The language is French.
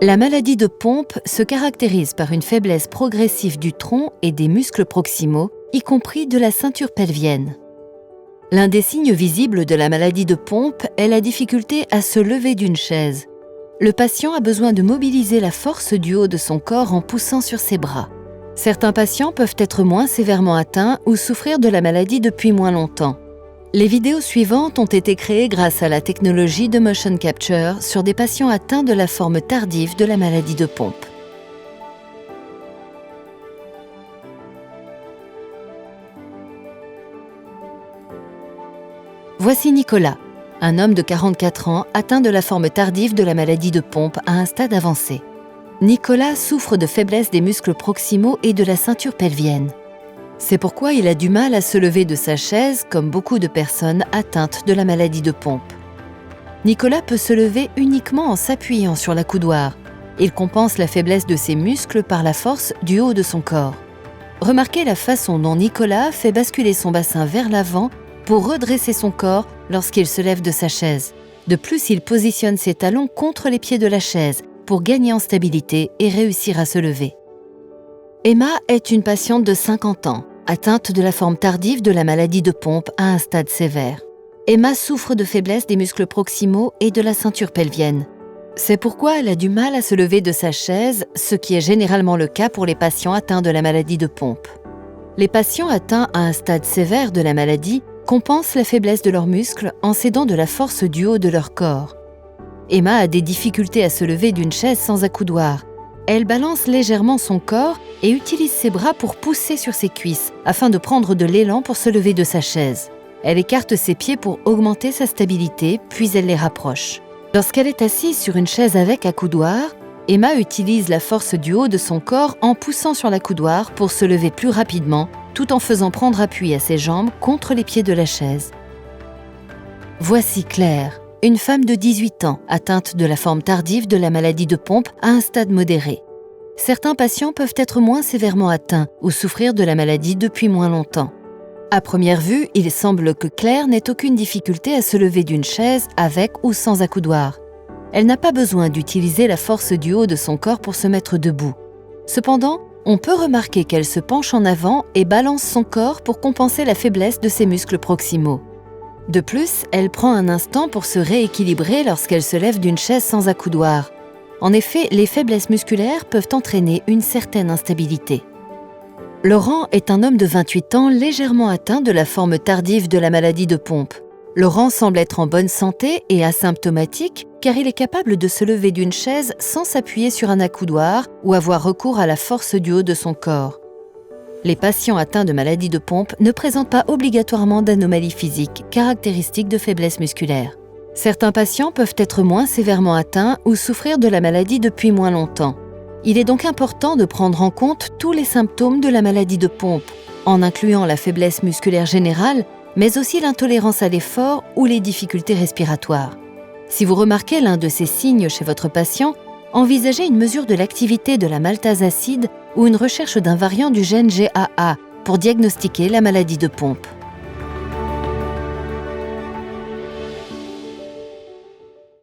La maladie de Pompe se caractérise par une faiblesse progressive du tronc et des muscles proximaux, y compris de la ceinture pelvienne. L'un des signes visibles de la maladie de Pompe est la difficulté à se lever d'une chaise. Le patient a besoin de mobiliser la force du haut de son corps en poussant sur ses bras. Certains patients peuvent être moins sévèrement atteints ou souffrir de la maladie depuis moins longtemps. Les vidéos suivantes ont été créées grâce à la technologie de motion capture sur des patients atteints de la forme tardive de la maladie de Pompe. Voici Nicolas, un homme de 44 ans atteint de la forme tardive de la maladie de Pompe à un stade avancé. Nicolas souffre de faiblesse des muscles proximaux et de la ceinture pelvienne. C'est pourquoi il a du mal à se lever de sa chaise, comme beaucoup de personnes atteintes de la maladie de Pompe. Nicolas peut se lever uniquement en s'appuyant sur l'accoudoir. Il compense la faiblesse de ses muscles par la force du haut de son corps. Remarquez la façon dont Nicolas fait basculer son bassin vers l'avant pour redresser son corps lorsqu'il se lève de sa chaise. De plus, il positionne ses talons contre les pieds de la chaise pour gagner en stabilité et réussir à se lever. Emma est une patiente de 50 ans, atteinte de la forme tardive de la maladie de Pompe à un stade sévère. Emma souffre de faiblesse des muscles proximaux et de la ceinture pelvienne. C'est pourquoi elle a du mal à se lever de sa chaise, ce qui est généralement le cas pour les patients atteints de la maladie de Pompe. Les patients atteints à un stade sévère de la maladie compensent la faiblesse de leurs muscles en s'aidant de la force du haut de leur corps. Emma a des difficultés à se lever d'une chaise sans accoudoir. Elle balance légèrement son corps et utilise ses bras pour pousser sur ses cuisses afin de prendre de l'élan pour se lever de sa chaise. Elle écarte ses pieds pour augmenter sa stabilité, puis elle les rapproche. Lorsqu'elle est assise sur une chaise avec accoudoir, Emma utilise la force du haut de son corps en poussant sur l'accoudoir pour se lever plus rapidement, tout en faisant prendre appui à ses jambes contre les pieds de la chaise. Voici Claire, une femme de 18 ans atteinte de la forme tardive de la maladie de Pompe à un stade modéré. Certains patients peuvent être moins sévèrement atteints ou souffrir de la maladie depuis moins longtemps. À première vue, il semble que Claire n'ait aucune difficulté à se lever d'une chaise avec ou sans accoudoir. Elle n'a pas besoin d'utiliser la force du haut de son corps pour se mettre debout. Cependant, on peut remarquer qu'elle se penche en avant et balance son corps pour compenser la faiblesse de ses muscles proximaux. De plus, elle prend un instant pour se rééquilibrer lorsqu'elle se lève d'une chaise sans accoudoir. En effet, les faiblesses musculaires peuvent entraîner une certaine instabilité. Laurent est un homme de 28 ans légèrement atteint de la forme tardive de la maladie de Pompe. Laurent semble être en bonne santé et asymptomatique car il est capable de se lever d'une chaise sans s'appuyer sur un accoudoir ou avoir recours à la force du haut de son corps. Les patients atteints de maladie de Pompe ne présentent pas obligatoirement d'anomalies physiques caractéristiques de faiblesse musculaire. Certains patients peuvent être moins sévèrement atteints ou souffrir de la maladie depuis moins longtemps. Il est donc important de prendre en compte tous les symptômes de la maladie de Pompe, en incluant la faiblesse musculaire générale, mais aussi l'intolérance à l'effort ou les difficultés respiratoires. Si vous remarquez l'un de ces signes chez votre patient, envisagez une mesure de l'activité de la maltase acide ou une recherche d'un variant du gène GAA pour diagnostiquer la maladie de Pompe.